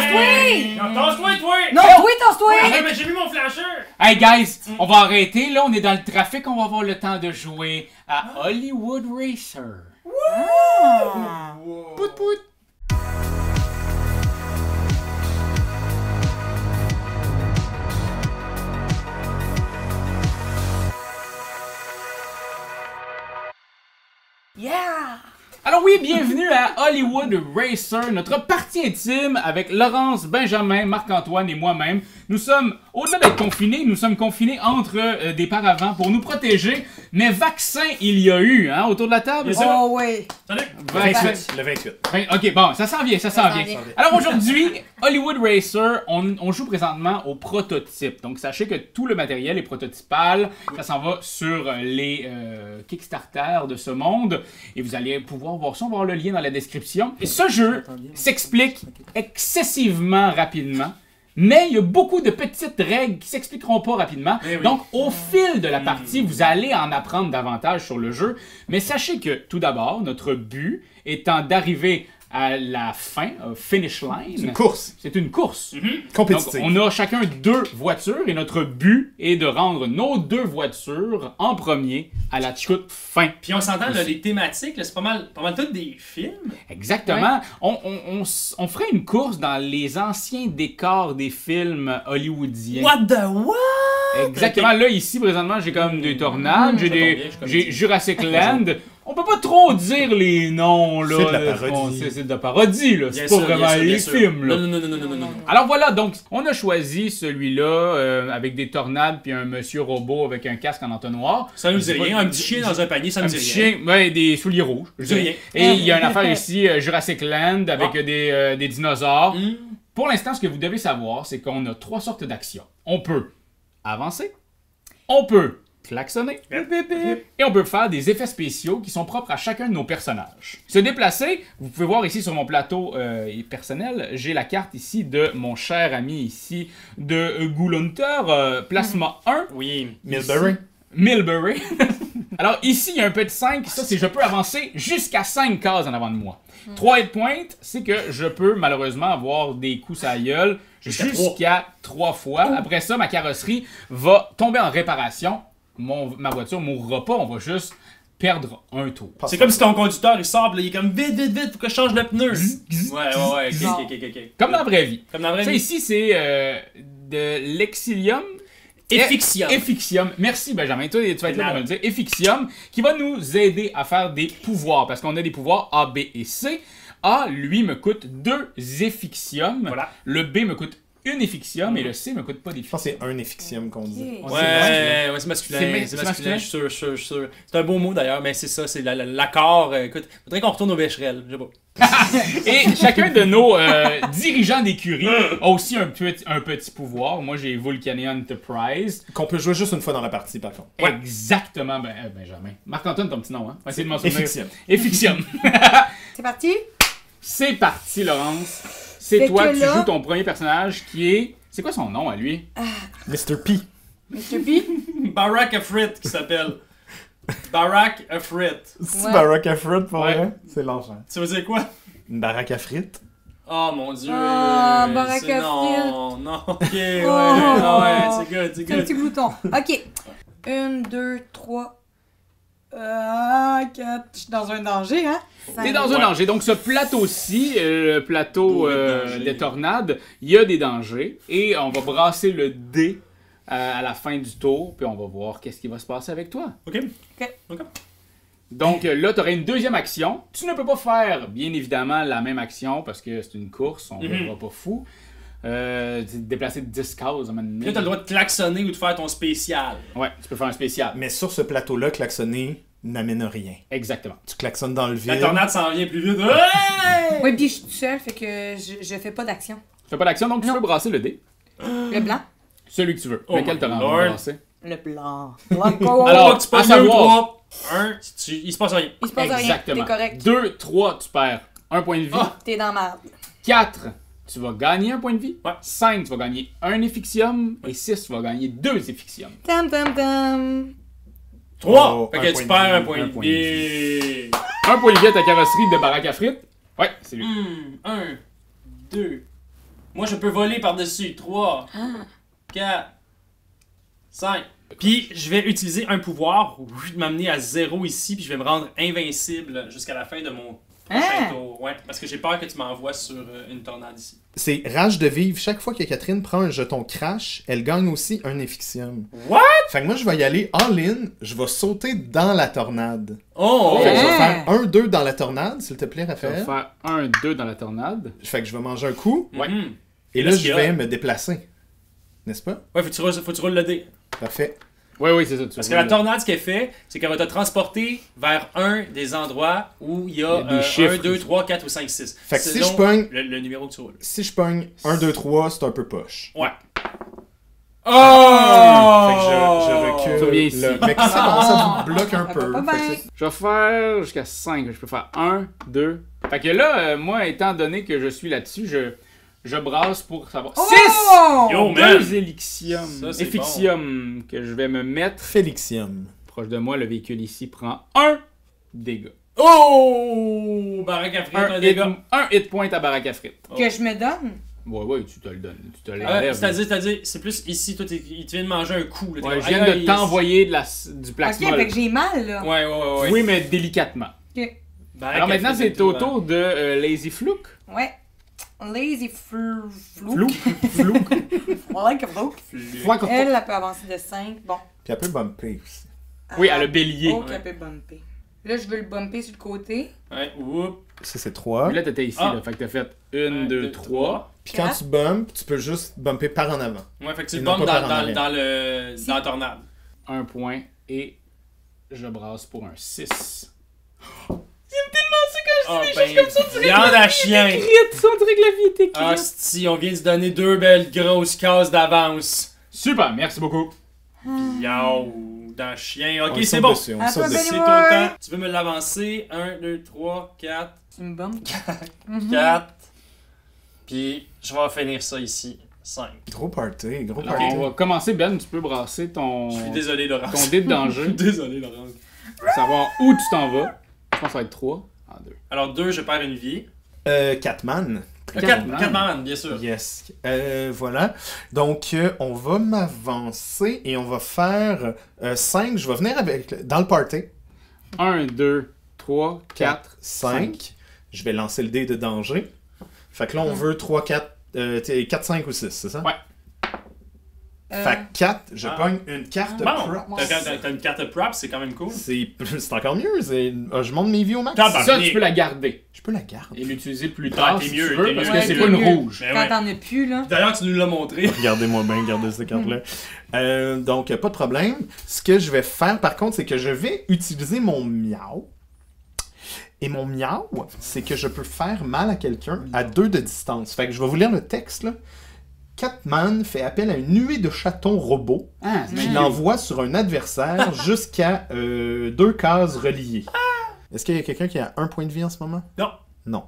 Tasse-toi! Non, tasse-toi, toi! Non, oui, tasse-toi! Ouais, mais j'ai mis mon flasher! Hey guys, on va arrêter, là on est dans le trafic, on va avoir le temps de jouer à Hollywood Racer. Pout pout! Yeah! Alors oui, bienvenue à Hollywood Racer, notre partie intime avec Laurence, Benjamin, Marc-Antoine et moi-même. Nous sommes, au-delà d'être confinés, nous sommes confinés entre des paravents pour nous protéger. Mais vaccin, il y a eu, hein, autour de la table? Oh oui! Salut! Vaccin. Le 28. Ok, bon, ça s'en vient, ça s'en vient. vient. Alors aujourd'hui, Hollywood Racer, on joue présentement au prototype. Donc sachez que tout le matériel est prototypal. Ça s'en va sur les Kickstarter de ce monde. Et vous allez pouvoir voir ça, on va avoir le lien dans la description. Et ce jeu s'explique excessivement rapidement. Mais il y a beaucoup de petites règles qui s'expliqueront pas rapidement. Eh oui. Donc, au fil de la partie, vous allez en apprendre davantage sur le jeu. Mais sachez que, tout d'abord, notre but étant d'arriver à la fin, finish line. C'est une course. C'est une course. Donc, Compétitive. on a chacun 2 voitures et notre but est de rendre nos 2 voitures en premier à la toute fin. Puis on s'entend, là, les thématiques, là, c'est pas mal toutes des films. Exactement. On ferait une course dans les anciens décors des films hollywoodiens. What the what? Exactement. Là, ici, présentement, j'ai comme des tornades, ça tombe bien, je connais j'ai ça. Jurassic Land. On peut pas trop dire les noms, là. C'est de la parodie. C'est de la parodie, là. C'est Bien pas sûr, vraiment bien sûr, les bien sûr. films, là. Non. Alors voilà, donc, on a choisi celui-là avec des tornades puis un monsieur robot avec un casque en entonnoir. Ça nous dit rien. Un petit chien dans un panier, ça Un nous dit petit rien. chien, ouais, des souliers rouges. je Dis dirais. rien. Et il y a une affaire ici, Jurassic Land, avec des dinosaures. Pour l'instant, ce que vous devez savoir, c'est qu'on a 3 sortes d'actions. On peut avancer, on peut klaxonner, et on peut faire des effets spéciaux qui sont propres à chacun de nos personnages. Se déplacer, vous pouvez voir ici sur mon plateau personnel, j'ai la carte ici de mon cher ami ici de Goulunter, Plasma 1. Oui, Milbury. Milbury. Alors ici, il y a un petit 5, ça c'est je peux avancer jusqu'à 5 cases en avant de moi. 3 hit points, c'est que je peux malheureusement avoir des coups à la gueule jusqu'à 3 fois. Après ça, ma carrosserie va tomber en réparation. Ma voiture mourra pas, on va juste perdre un tour. C'est comme si ton conducteur il sort, là, il est comme vite, faut que je change le pneu. Ouais, ok. Comme dans la vraie vie. Comme dans la vraie Ça vie. ici, c'est de l'exilium. Effixium. Effixium. Merci Benjamin, toi tu vas être là pour me le dire. Effixium, qui va nous aider à faire des pouvoirs, parce qu'on a des pouvoirs A, B et C. A, lui, me coûte 2 Effixium. Voilà. Le B me coûte 1 Effixium et le C me coûte pas Je d'Effixium. pense que c'est un effixium qu'on dit. Ok. Ouais, c'est masculin. C'est masculin. Je suis sûr. C'est un beau mot d'ailleurs, mais c'est ça, c'est l'accord. Écoute, faudrait qu'on retourne au Becherel. Je sais pas. Et chacun de nos dirigeants d'écurie a aussi un petit pouvoir. Moi, j'ai Vulcania Enterprise. Qu'on peut jouer juste une fois dans la partie, par contre. Exactement, Benjamin. Marc-Antoine, ton petit nom, hein? Essaye de m'en souvenir. Effixium. Effixium. C'est parti? C'est parti, Laurence. C'est Fait toi que qui là- joues ton premier personnage qui est... C'est quoi son nom à lui? Mr. P. Mr. P? Barack Afrit qui s'appelle. Barack Afrit. C'est Ouais. baraque à frites pour Ouais. vrai? C'est l'enchant. Ça veut dire quoi? Une baraque à frites? Oh mon dieu. Ah, Barack C'est- Non, ok, ouais, Oh. c'est good, c'est C'est un good. petit glouton. Ok. 1, 2, 3, 4. Je suis dans un danger, hein? T'es dans un danger. Donc, ce plateau-ci, le plateau Bourré de dangers. des tornades, il y a des dangers. Et on va brasser le dé à la fin du tour. Puis on va voir qu'est-ce qui va se passer avec toi. Ok. Donc là, tu aurais une deuxième action. Tu ne peux pas faire, bien évidemment, la même action parce que c'est une course. On ne va pas fou. Te déplacer de 10 cases à un moment donné. Là, t'as le droit de klaxonner ou de faire ton spécial. Ouais, tu peux faire un spécial. Mais sur ce plateau-là, klaxonner n'amène rien. Exactement. Tu klaxonnes dans le vide. La tornade s'en vient plus vite. Ouais! Oui, puis je suis toute seule, fait que je fais pas d'action. Tu fais pas d'action, donc tu Non. peux brasser le dé. Le blanc? Celui que tu veux. Oh Lequel my t'as envie lord. de brasser? Le blanc. Alors, Alors, tu à passes savoir- 2, 3, 1, il se passe rien. Il se passe rien. Exactement. T'es correct. 2, 3, tu perds un point de vie. Ah. T'es dans ma... 4, tu vas gagner un point de vie. Ouais. 5, tu vas gagner un effixium. Et 6, tu vas gagner 2 effixiums. Tam tam tam. 3! Oh, Fait un que point tu de perds un vie, point un de point de vie. Un point de vie à ta carrosserie de baraque à frites. Ouais, c'est lui. 1, 2, Moi, je peux voler par-dessus. 3, 4, 5. Puis, je vais utiliser un pouvoir pour m'amener à 0 ici, puis je vais me rendre invincible jusqu'à la fin de mon prochain tour. Ouais, parce que j'ai peur que tu m'envoies sur une tornade ici. C'est rage de vivre. Chaque fois que Catherine prend un jeton crash, elle gagne aussi un Ephyxium. What? Fait que moi, je vais y aller all-in. Je vais sauter dans la tornade. Oh! Fait que je vais faire 1-2 dans la tornade, s'il te plaît, Je vais Raphaël. faire 1-2 dans la tornade. Fait que je vais manger un coup. Ouais. Et là, Qu'est-ce je qu'il y vais a? me déplacer. N'est-ce pas? Ouais, faut que tu roules le dé. Parfait. Oui, c'est ça. Parce que la tornade, ce qu'elle fait, c'est qu'elle va te transporter vers un des endroits où il y a, Il y a des chiffres. 1, 2, 3, 4 ou 5, 6. Fait que si Selon je pogne- le numéro que tu roules. Si je pogne 1, 2, 3, c'est un peu poche. Ouais. Fait que je recule. Tu reviens ici. Mais ça commence à vous bloquer un Ça peu. va pas Fait que bien. c'est- Je vais faire jusqu'à 5. Je peux faire 1, 2. Fait que là, moi, étant donné que je suis là-dessus, je brasse pour savoir. 6! Oh! Yo, man! 2 Elixium. Ça, c'est Ephyxium que je vais me mettre. Félixium. Proche de moi, le véhicule ici prend 1 dégât. Oh! Baraque à frites, un dégât. Un hit point à baraque à frites. Que je me donne. Ouais, tu te le donnes. Tu te l'enlèves. C'est-à-dire, c'est plus ici, toi, il te vient de manger un coup. Là, Ouais, je viens de t'envoyer du Ok, plasma. fait que j'ai mal, là. Ouais. Oui, mais délicatement. Ok. Baraque Alors à maintenant, frites, c'est au tout, tour de Lazy Flouk. Ouais. Lazy flou. Flouk. Like a flouk. Flouk. Elle peut avancer de 5. Bon. Puis elle peut bumper aussi. Oui, elle a bélier. Ok, elle peut bumper. Là, je veux le bumper sur le côté. Ouais, oups. Ça, c'est 3. Mais là, t'étais ici, Ah. là. Fait que t'as fait 1, 2, 3. Puis quand tu bumpes, tu peux juste bumper par en avant. Ouais, fait que tu Et le non bombes pas dans, par en dans, dans, le, dans la tornade. 1 point. Et je brasse pour un 6. Oh, ben, viande à chien. On dirait que la vie était Ah, si, on vient de se donner 2 belles grosses cases d'avance. Super, merci beaucoup. Yo, dans chien. Ok, On c'est saute bon. dessus, on À saute toi, dessus. C'est Benny. ton temps. Tu veux me l'avancer? 1, 2, 3, 4, Tu me bumpes. 4. Puis, je vais finir ça ici. 5. Gros party, gros Ok. party. On va commencer, Ben. Tu peux brasser ton, Je suis désolé, Laurent. ton dé de Je danger. suis désolé, Laurent. Pour savoir où tu t'en vas. Je pense que ça va être 3. En 2. Alors, 2, je perds une vie. 4 man. 4 man, bien sûr. Yes. Voilà. Donc, on va m'avancer et on va faire 5. Je vais venir avec dans le party. 1, 2, 3, 4, 5. Je vais lancer le dé de danger. Fait que là, on veut 3, 4, 4, 5 ou 6, c'est ça? Ouais. Fait que 4, je Ah. pogne une carte Bon, props. t'as une carte prop, c'est quand même cool. C'est encore mieux. Je monte mes vies au max. Tabarnak. Ça, tu peux la garder Je peux la garder. et l'utiliser plus Ah, tard t'es si mieux, tu veux, t'es parce mieux. que Ouais, c'est t'es pas une mieux. rouge. Ben Quand ouais. t'en as plus, là. D'ailleurs, tu nous l'as montré. Regardez-moi bien, regardez cette carte-là. Donc, pas de problème. Ce que je vais faire, par contre, c'est que je vais utiliser mon miaou. Et mon miaou, c'est que je peux faire mal à quelqu'un à 2 de distance. Fait que je vais vous lire le texte, là. Catman fait appel à une nuée de chatons robots Ah, c'est qui bien. l'envoie sur un adversaire jusqu'à 2 cases reliées. Est-ce qu'il y a quelqu'un qui a 1 point de vie en ce moment? Non. Non.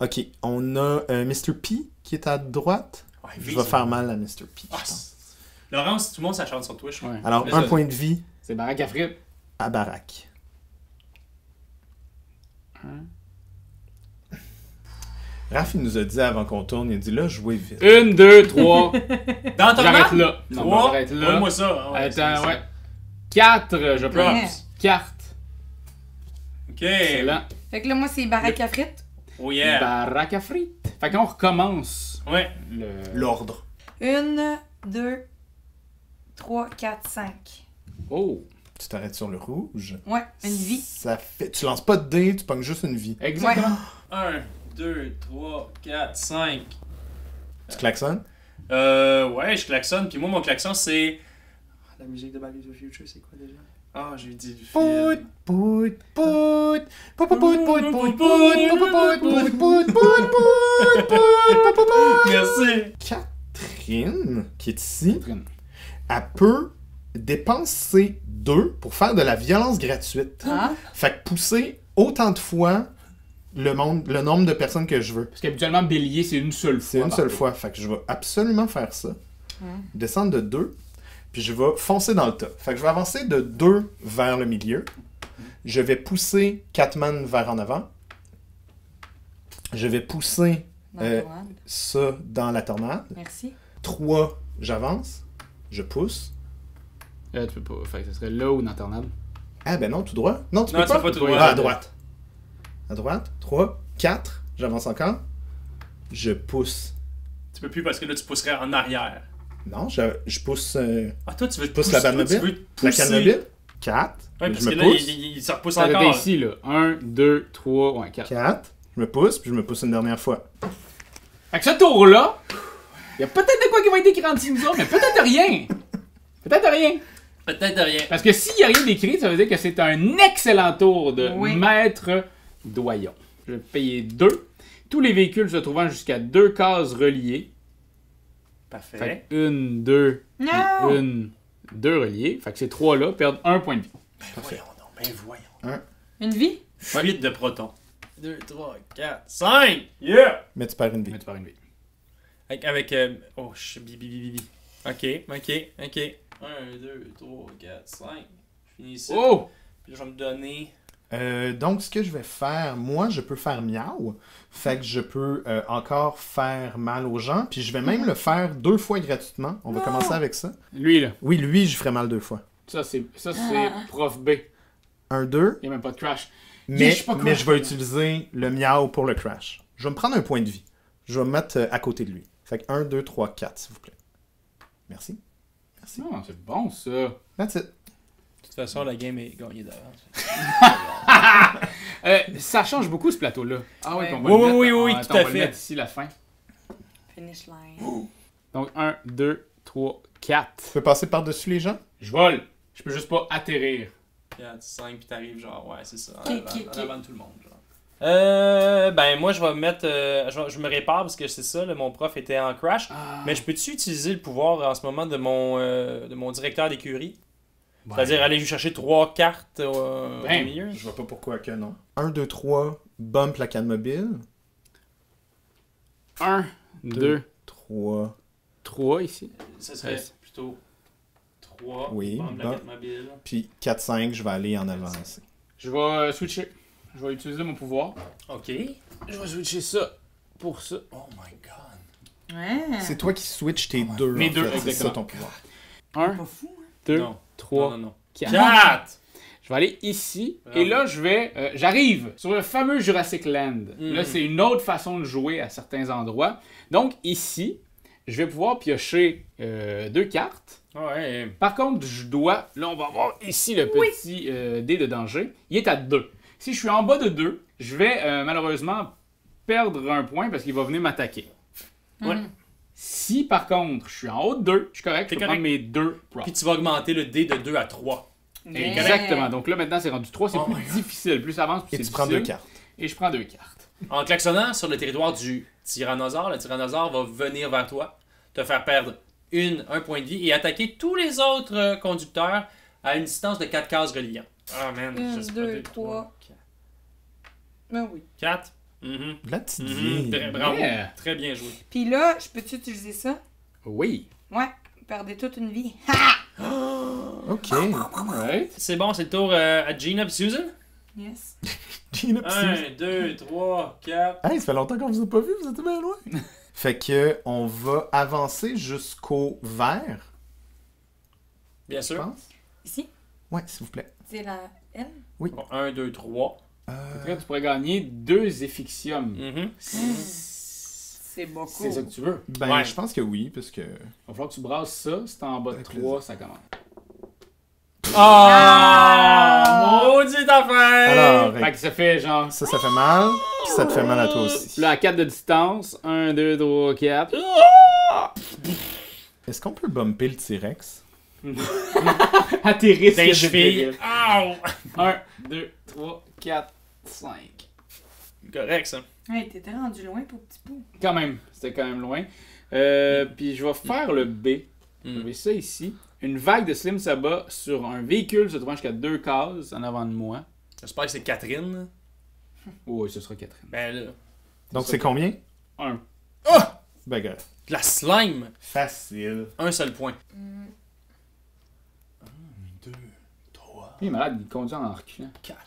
Ok, on a Mr. P qui est à droite. Ouais, Je vais faire mal à Mr. P. Ah, je pense. Laurence, tout le monde s'acharne sur Twitch. Ouais. Alors, Désolé. 1 point de vie C'est baraque à frites. à Barack. Raph, il nous a dit avant qu'on tourne, il a dit là, jouez vite. 1, 2, 3. Dans ton J'arrête là. Non, 3. j'arrête là. Moi ça. Ah ouais, Attends, c'est- ouais. 4, je prends. Ouais. Carte. Ok. Excellent. Fait que là, moi, c'est baraque à frites. Oh yeah. Baraque à frites. Fait qu'on recommence Ouais. L'ordre. 1, 2, 3, 4, 5. Oh. Tu t'arrêtes sur le rouge. Ouais, une vie. Ça fait... Tu lances pas de dés, tu pognes juste une vie. Exactement. 1, 2, 3, 4, 5. Tu klaxonnes? Ouais, je klaxonne. Puis moi, mon klaxon, c'est. Ah, la musique de Back to the Future, c'est quoi déjà? Ah, j'ai dit du Pout, film. pout, pout, pout, pout, pout, pout, pout, pout, pout, pout, pout, pout, pout. Merci. Catherine, qui est ici, Catherine. elle peut dépenser 2 pour faire de la violence gratuite. Ah. Fait que pousser autant de fois le nombre de personnes que je veux. Parce qu'habituellement, bélier, c'est une seule fois. C'est une seule fois. Fait que je vais absolument faire ça. Descendre de 2. Puis je vais foncer dans le tas. Fait que je vais avancer de 2 vers le milieu. Je vais pousser Catman vers en avant. Je vais pousser Dans la tornade. Ça dans la tornade. Merci. 3, j'avance. Je pousse. Tu peux pas. Fait que ça serait là ou dans la tornade. Ah ben non, tout droit. Non, tu Non, peux tu pas. peux pas tout droit. Ah, à droite. À droite. 3, 4. J'avance encore. Je pousse. Tu peux plus parce que là, tu pousserais en arrière. Non, je pousse Ah, toi, tu veux pousse la pousser- balle toi, tu mobile. veux la pousser. canne mobile. 4. Ouais, je parce me que là, pousse. il se repousse Ça doit encore. être ici, là. 1, 2, 3, ouais, 4. 4. Je me pousse, puis je me pousse une dernière fois. Fait que ce tour-là, il y a peut-être de quoi qui va être écrit en dessous de ça, mais peut-être rien. Peut-être rien. Peut-être rien. Parce que s'il n'y a rien d'écrit, ça veut dire que c'est un excellent tour de Oui. Maître Doyon. Je vais payer 2. Tous les véhicules se trouvant jusqu'à 2 cases reliées. Parfait. Fait que 1, 2, Non! 1, 2 reliés. Fait que ces 3-là perdent 1 point de vie. Voyons donc, ben voyons. Une vie? Fuite de protons. 2, 3, 4, 5! Yeah! Mais tu perds une vie. Mais tu perds une vie. Avec oh, bi. Ok. 1, 2, 3, 4, 5. Je finis ici. Oh! Puis là, je vais me donner. Donc, ce que je vais faire, moi, je peux faire miaou. Fait que je peux encore faire mal aux gens. Puis je vais même le faire 2 fois gratuitement. On va commencer avec ça. Lui, là. Oui, lui, je ferai mal 2 fois. Ça, c'est prof B. 1, 2. Il n'y a même pas de crash. Mais, je suis pas mais crash. je vais utiliser le miaou pour le crash. Je vais me prendre un point de vie. Je vais me mettre à côté de lui. Fait que 1, 2, 3, 4, s'il vous plaît. Merci. Ah, c'est bon, ça. That's it. De toute façon, la game est gagnée d'avance. Ça change beaucoup, ce plateau-là. Ah Ouais. on va Oui, le mettre. oui, oui, Attends, tout à on va le fait. mettre ici, la fin. Finish line. Donc, 1, 2, 3, 4. Tu peux passer par-dessus les gens? Je vole. Je peux juste pas atterrir. 4, 5, puis t'arrives genre, ouais, c'est ça. En Ok, avant, ok, ok. en avant de tout le monde, genre. Ben moi je vais mettre, je me répare parce que c'est ça, là, mon prof était en crash. Mais je peux-tu utiliser le pouvoir en ce moment de mon directeur d'écurie? Ouais. C'est-à-dire aller lui chercher 3 cartes au Ben, milieu? Je vois pas pourquoi que non. 1, 2, 3, bump la canne mobile. 1, 2, 3. 3 ici. Ça serait Ouais. plutôt 3. Oui, La bon. carte mobile. Puis 4, 5, je vais aller en avance. Je vais switcher. Je vais utiliser mon pouvoir. Ok. Je vais switcher ça pour ça. Oh my god. Ouais. C'est toi qui switch tes deux. Mes en deux, fait. C'est ça exactement. ton pouvoir. 1, Pas fou, hein? 2, Non. 3, Non. 4. 4! Je vais aller ici. Bravo. Et là, je vais. J'arrive sur le fameux Jurassic Land. Mhm. Là, c'est une autre façon de jouer à certains endroits. Donc, ici, je vais pouvoir piocher 2 cartes. Ouais. Par contre, je dois. Là, on va voir ici le petit dé de danger. Il est à 2. Si je suis en bas de 2, je vais malheureusement perdre un point parce qu'il va venir m'attaquer. Ouais. Si par contre, je suis en haut de 2, je suis correct, je T'es peux prendre mes 2 props. Puis tu vas augmenter le dé de 2 à 3. Yeah. Exactement. Donc là, maintenant, c'est rendu 3. C'est Oh plus my God. difficile. Plus ça avance, plus Et c'est tu prends 2 difficile. cartes. Et je prends 2 cartes. En klaxonnant sur le territoire du tyrannosaure, le tyrannosaure va venir vers toi, te faire perdre un point de vie et attaquer tous les autres conducteurs à une distance de 4 cases reliant. Ah man, 1, je sais pas, 2, 2, 3. Ben oui. 4. Mhm. La petite Mhm. vie. Bravo. Yeah. Très bien joué. Puis là, je peux-tu utiliser ça? Oui. Ouais. Perdez toute une vie. Ok. Alright. C'est bon, c'est le tour à Gina et Susan. Yes. Gina pis Susan. 1, 2, 3, 4. Hey, ça fait longtemps qu'on vous a pas vu, vous êtes bien loin. Fait que on va avancer jusqu'au vert, Bien je sûr. pense. Ici, Ouais, s'il vous plaît. c'est la L. Bon, 1, 2, 3. Après, tu pourrais gagner 2 effixiums. Mhm. C'est beaucoup. C'est ça que tu veux. Ben, Ouais. je pense que oui, parce que. Il va falloir que tu brasses ça. Si t'es en bas de Avec 3, ça commence. Ah! Maudite affaire! Alors, Fait que ça fait genre. ça fait mal, puis ça te fait mal à toi aussi. Là, à 4 de distance. 1, 2, 3, 4. Est-ce qu'on peut bumper le T-Rex? Atterrisse. Des chevilles. Ow! 1, 2, 3, 4, 5. Correct, ça. Hey, t'étais rendu loin, pour petit pou. Quand même, c'était quand même loin. Puis je vais faire le B. Je vais ça ici. Une vague de Slim s'abat sur un véhicule se trouvant jusqu'à 2 cases en avant de moi. J'espère que c'est Catherine. Oh, oui, ce sera Catherine. Ben là. Donc c'est combien? 1. Ben, gars. De la slime! Facile. Un seul point. 1, 2, 3, Il est malade, il conduit en reculant. 4.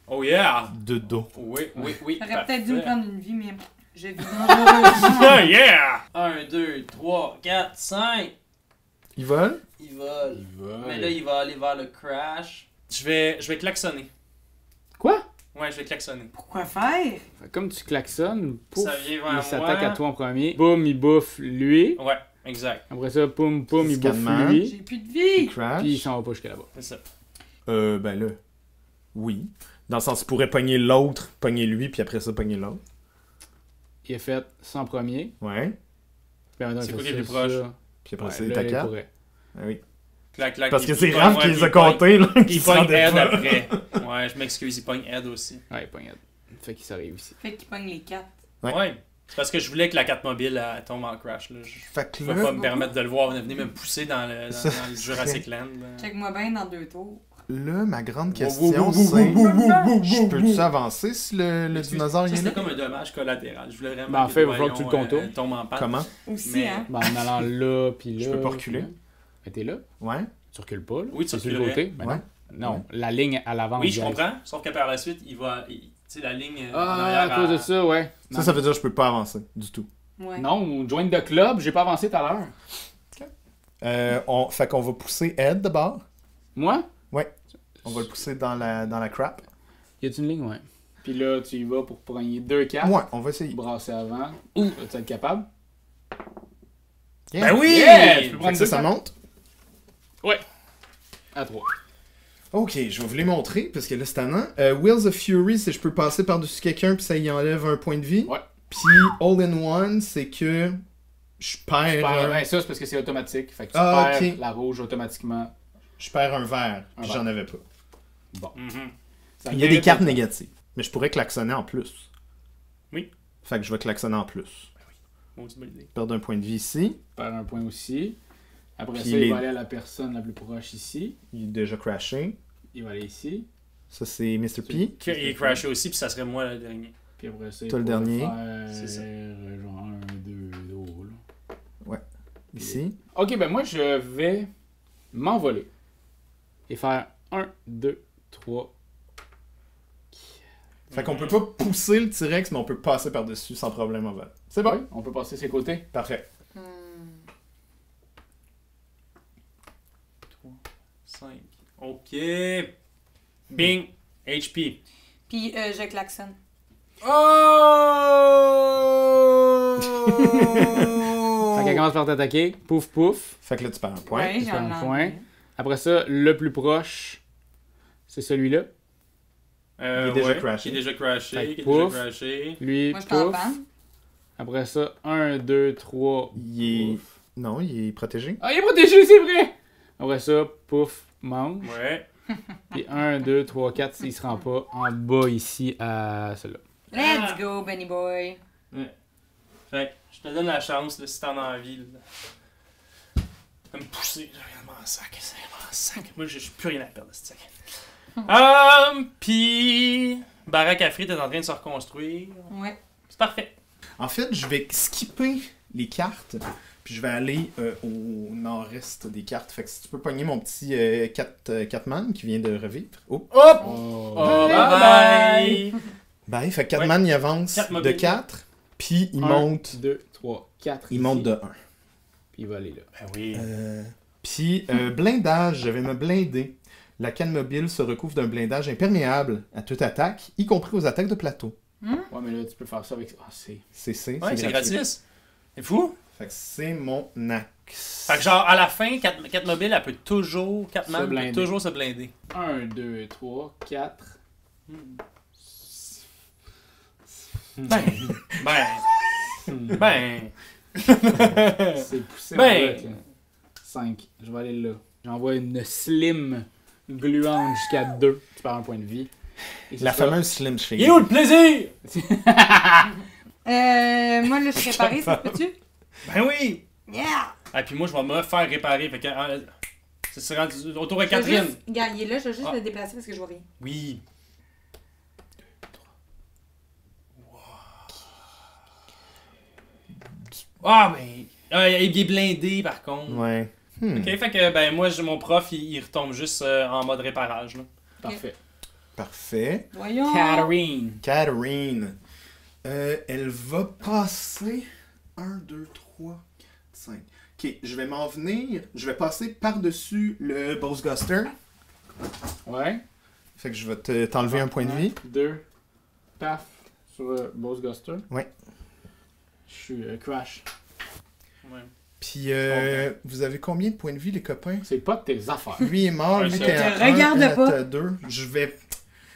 Oh yeah! de dos. Oui. J'aurais peut-être dû me parfait. prendre une vie, mais je vis dangereusement. Oh yeah! 1, 2, 3, 4, 5. Il vole? Il vole. Il va. Mais là, il va aller vers le crash. Je vais klaxonner. Quoi? Ouais, je vais klaxonner. Pourquoi faire? Fait comme tu klaxonnes, pouf, Ça vient vers il s'attaque moi. à toi en premier. Boum, il bouffe lui. Ouais, exact. Après ça, poum, poum, il bouffe Scanman. lui. J'ai plus de Il vie. crash. Puis il s'en va pas jusqu'à là-bas. C'est ça. Ben là. Oui. Dans le sens, tu pourrais pogner l'autre, pogner lui, puis après ça, pogner l'autre. Il a fait 100 premiers. Ouais. Puis maintenant, il C'est fait quoi qui est ça, plus proche? ça. Puis après Ouais, ça, là, ta il carte. pourrait. Ah oui. Clac, clac. Parce que il c'est pogne, Raph ouais, qui puis les a il pogne- comptés, là. Il qui se pogne rendait Ed pas. après. Ouais, je m'excuse, il pogne Ed aussi. Ouais, pas grave. Fait qu'il s'arrive ici. Fait qu'il pogne les 4. Ouais. Ouais. C'est parce que je voulais que la carte mobile elle tombe en crash. Là. Je Fait que ne vais pas là, me permettre de le voir. Venez me pousser dans le Ça Jurassic Land. là. Check-moi bien dans 2 tours. ma grande Wow, question, wow, c'est... wow, wow, wow, wow, Je wow, peux-tu wow. avancer si le dinosaure Ça, il est c'était là? comme un dommage collatéral. Je voulais vraiment Ben, en que fait, il le va falloir que tu le voyant, contournes. tombe en panne. Comment? Aussi, Mais- hein? Ben, en allant là, puis là. Je peux pas reculer? Mais t'es là. Ouais. Tu recules pas, là. Oui, tu C'est sur le reculerais. côté. Ben Ouais. non. Non, Ouais. la ligne à l'avant. Oui, je guys. comprends. Sauf que par la suite, il va. Tu sais, la ligne. en Ah, arrière à cause de ça, ouais. Ça veut dire que je peux pas avancer du tout. Ouais. Non, join the club, j'ai pas avancé tout à l'heure. Fait qu'on va pousser Ed d'abord. Moi? On va le pousser dans la crap. Y a-tu une ligne? Ouais. Puis là, tu y vas pour prendre 2 cartes. Ouais, on va essayer. Brasser avant. Vas-tu être capable? Yeah. Ben oui! Yeah! Tu peux Fait prendre que ça, deux ça cartes. monte. À 3. Ok, je vais vous les montrer parce que là c'est tannant. Wheels of Fury, c'est je peux passer par-dessus quelqu'un puis ça y enlève un point de vie. Ouais. Puis All in One, c'est que je perds, Ben, ça, c'est parce que c'est automatique. Fait que tu Ah, perds ok. la rouge automatiquement. je perds un verre. Un Puis verre. j'en avais pas. Bon. Mhm. Ça Il y a des mérite cartes un- négatives. Mais je pourrais klaxonner en plus. Oui. Fait que je vais klaxonner en plus. Maudite bonne idée. Perdre un point de vie ici. Perd un point aussi. Après Puis ça, les- il va aller à la personne la plus proche ici. Il est déjà crashé. Il va aller ici. Ça c'est Mr. P. Il est crashé aussi, puis ça serait moi le dernier. Puis après ça, il Toi, le pourrait dernier. faire, C'est ça. genre 1, 2, drôle. Ici. Ok, ben moi, je vais m'envoler. Et faire 1, 2, 3. Fait qu'on peut pas pousser le T-Rex, mais on peut passer par-dessus sans problème en vol. C'est bon? Oui, on peut passer ses côtés. Parfait. 5. Ok. Bing. HP. Puis je klaxonne. Fait qu'elle commence par t'attaquer. Pouf, pouf. Fait que là tu perds un point. Ouais, tu fais un j'en ai point. un. Après ça, le plus proche, c'est celui-là. Il est déjà ouais, crashé. Il est déjà crashé. Fait Il que est déjà pouf. crashé. Lui, Moi, je t'en pouf. panne. Après ça, 1, 2, 3. Il est... Non, il est protégé. Ah, il est protégé, c'est vrai! Après ça, pouf, mange. Ouais. Puis 1, 2, 3, 4, il se rend pas en bas ici à celui-là. Let's go, Benny Boy. Fait que je te donne la chance, là, si t'en as envie, là, de me pousser. Là, regarde mon sac, c'est mon sac. Moi, j'ai plus rien à perdre de ce sac. Puis... Baraque à frites est en train de se reconstruire. Ouais. C'est parfait. En fait, je vais skipper les cartes, puis je vais aller au nord-est des cartes. Fait que si tu peux pogner mon petit 4-man qui vient de revivre. Oh! Hop! Oh, Oh, Bye bye bye! Ben, fait que 4-man, il avance Quatre de mobiles. 4, puis il 1, monte 2, 3, 4. il monte de 1. Puis il va aller là. Ben oui. Puis, blindage, je vais me blinder. La canne mobile se recouvre d'un blindage imperméable à toute attaque, y compris aux attaques de plateau. Ouais, mais là, tu peux faire ça avec. Ah, c'est. C'est Ouais, c'est gratis. C'est fou. Fait que c'est mon axe. Fait que genre, à la fin, 4 mobiles, elle peut toujours, 4 Se man peut blinder. toujours se blinder. 1, 2, 3, 4. Ben, ben, C'est poussé Ben. en bloc, là. 5. Je vais aller là. J'envoie une slim gluante jusqu'à 2. Tu perds un point de vie. Et c'est La ça. fameuse Slim Shady. il est où le plaisir? Moi, là, je suis réparée, ça se peut-tu? Ben oui! Yeah! Ah, puis moi, je vais me faire réparer. Fait que, ça sera rendu autour de Je vais Catherine. juste... Regarde, il est là, je vais juste Ah. le déplacer parce que je vois rien. Oui. Ah, mais. Il est blindé par contre. Ouais. Ok, fait que ben moi, mon prof, il retombe juste en mode réparage. Là. Parfait. Parfait. Voyons. Catherine. Elle va passer 1, 2, 3, 5. Ok, je vais m'en venir. Je vais passer par-dessus le Boss Guster. Ouais. Fait que je vais t'enlever un point de vie. 2. Paf. Sur Boss Guster. Ouais. Je suis crash. Ouais. Puis, vous avez combien de points de vie, les copains? C'est pas de tes affaires. Lui est mort, lui Je t'es te à 1, regarde elle pas. est à 2. Je vais...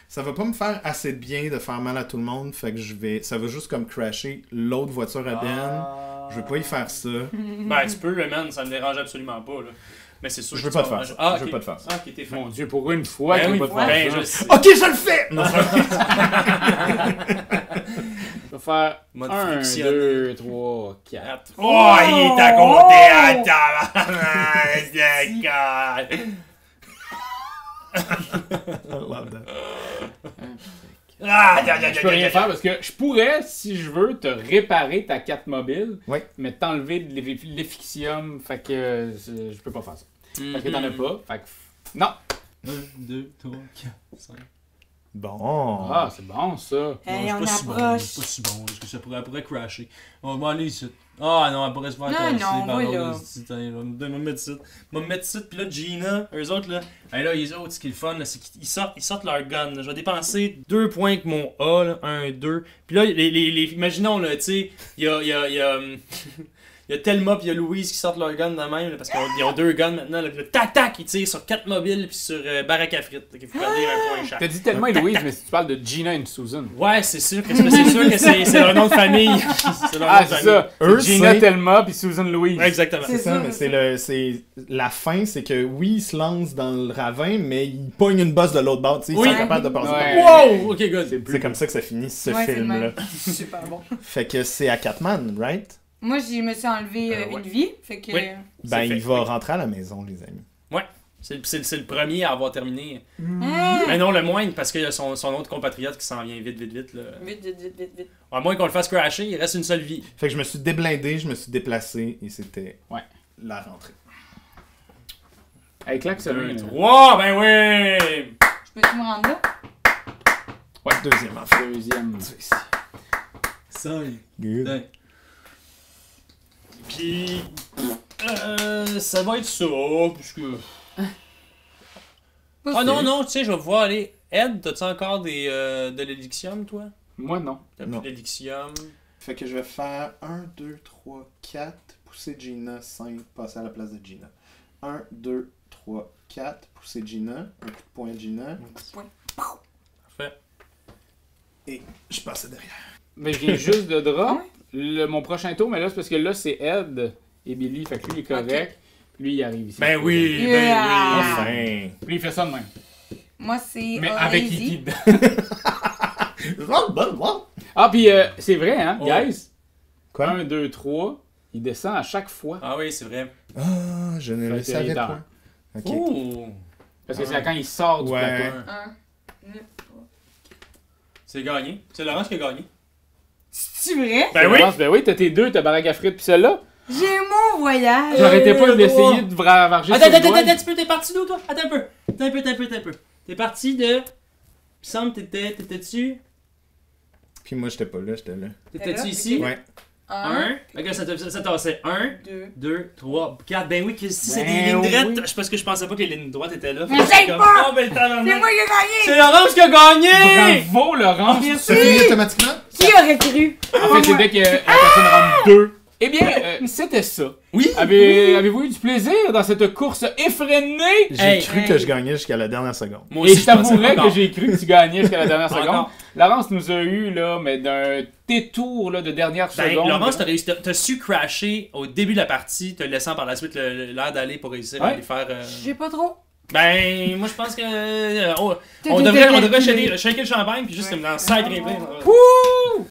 Ça va pas me faire assez de bien de faire mal à tout le monde, fait que ça va juste comme crasher l'autre voiture à Ben. Je veux pas y faire ça. Ben, tu peux, man, ça me dérange absolument pas, là. Mais c'est sûr Je que veux tu pas te vas- faire ça. Ah, Je veux ok. pas te faire ça. Ah, ok, t'es fin. Mon Dieu, pour une fois Ben qu'il oui, va te ben, faire je ça. sais. Ok, je le fais! Non, Je vais faire Mode 1, frictionné. 2, 3, 4. Oh, il est à côté, attends! I love that. Je peux rien faire parce que je pourrais, si je veux, te réparer ta 4 mobile, Ouais. mais t'enlever de l'effixium, fait que je peux pas faire ça. Parce que t'en as pas, fait que... Non! 1, 2, 3, 4, 5. Bon. Ah, c'est bon ça. Hey, on c'est pas si bon, approche. c'est pas si bon, parce que ça pourrait crasher. On va aller ici. Ah non, elle pourrait se faire Non, tasser non, par voilà. l'autre. On va me mettre ici. On va me mettre ici, puis là, Gina, eux autres, là, hey, là, les autres, ce qui est le fun, là, c'est qu'ils sortent leur gun. Là. Je vais dépenser 2 points avec mon A, là, 1, 2. Puis là, imaginons, là, tu sais, il y a Thelma pis il y a Louise qui sortent leur gun de même, là, parce qu'ils ont 2 guns maintenant. Là, puis là, tac tac, ils tirent sur 4 mobiles puis sur Barack à frites. Il faut perdre un point chaque. T'as dit tellement Louise, mais si tu parles de Gina et Susan. Ouais, c'est sûr que c'est leur nom de famille. C'est leur nom Ah, de c'est famille. ça. Eux, C'est Gina c'est- Thelma puis Susan Louise. Ouais, exactement. C'est C'est ça, ça. mais c'est la fin, c'est que oui, il se lance dans le ravin, mais il pogne une bosse de l'autre bord, tu sais, Oui. ils sont capables de passer. Ouais. Wow! Ok, good. C'est comme ça que ça finit, ce Ouais, c'est le film-là. même. Super bon. Fait que c'est à Catman, right? Moi, je me suis enlevé Ouais. une vie, fait que... Oui. Ben, C'est fait. il va rentrer à la maison, les amis. C'est le premier à avoir terminé. Ah! Mais non, le moindre, parce qu'il y a son autre compatriote qui s'en vient vite. Là. Vite. À moins qu'on le fasse crasher, il reste une seule vie. Fait que je me suis déblindé, je me suis déplacé, et c'était Ouais. la rentrée. Hey, claque ça. 1, 3, ben oui! Je peux-tu me rendre là? Ouais, deuxième enfant. Deuxième. Ça ici. 5. Good. Puis, ça va être ça, puisque... Ah non, tu sais, je vais pouvoir aller... Ed, t'as-tu encore de l'Elyxium, toi? Moi, non. T'as Non. plus d'Elyxium. Fait que je vais faire 1, 2, 3, 4, pousser Gina, 5, passer à la place de Gina. 1, 2, 3, 4, pousser Gina, un coup de poing à Gina, Parfait. et je passe derrière. Mais je viens juste de drop. Ouais. Mon prochain tour, mais là, c'est parce que là, c'est Ed et Billy. Fait que lui, il est correct. Puis lui, il arrive ici. Ben oui, Yeah. ben Enfin! Puis il fait ça de même. Moi, c'est Mais avec Easy. Kiki dedans. Ah, puis c'est vrai, hein, Oh. guys? Quoi? 1, 2, 3. Il descend à chaque fois. Ah oui, c'est vrai. Ah, je ne Fait le que savais il est pas. Ok. Oh! Parce que c'est quand il sort du Ouais. plateau. C'est gagné. C'est Laurence qui a gagné. C'est vrai? Ben oui! Ben oui, t'as tes deux, t'as Barack à frites, puis celle-là. J'ai mon voyage! J'arrêtais pas le d'essayer droit. de varger Attends, sur le doigt. tu peux, t'es parti d'où, toi? Attends un peu. T'es parti de... Il me semble, t'étais-tu? Puis moi, j'étais pas là, j'étais là. T'étais-tu là? ici? Ouais. 1. Ok, ça tassait. 1, 2. 2, 3, 4. Ben oui, que si c'est des Ben lignes oui. droites, c'est parce que je pensais pas que les lignes droites étaient là. Mais j'aime pas! Oh, ben le tabarnak. C'est moi qui ai gagné! C'est Laurence qui a gagné! Bravo, Laurence! Oh, Ça finit automatiquement? Qui aurait cru? En fait, c'est dès que la personne rentre 2. Eh bien, c'était ça. Oui! Avez-vous eu du plaisir dans cette course effrénée? J'ai Hey, cru que je gagnais jusqu'à la dernière seconde. Moi Et aussi, je t'avouerais pensais que encore. j'ai cru que tu gagnais jusqu'à la dernière Encore. seconde. Laurence nous a eu, là, mais d'un détour là, de dernière Ben, seconde. Laurence, t'as su crasher au début de la partie, te laissant par la suite l'air d'aller pour réussir à Ouais. aller faire... J'ai pas trop. Ben, moi je pense que... on devrait shaker le champagne, puis juste comme dans 5 replays.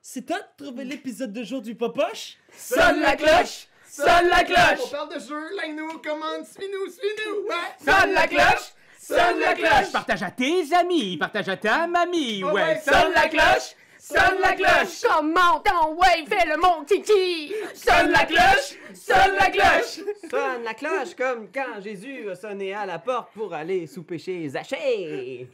C'est toi de trouver l'épisode de jour du Popoche? Sonne la cloche! Sonne la cloche! parle de jeu, like-nous, commande, suis-nous, ouais! Sonne la cloche! Sonne la cloche! Partage à tes amis, partage à ta mamie, ouais. Sonne la cloche! Sonne la cloche! Comment ton ouais, fais le mon kiki! Sonne la cloche! Sonne la cloche! Sonne la cloche comme quand Jésus a sonné à la porte pour aller souper chez Zachée.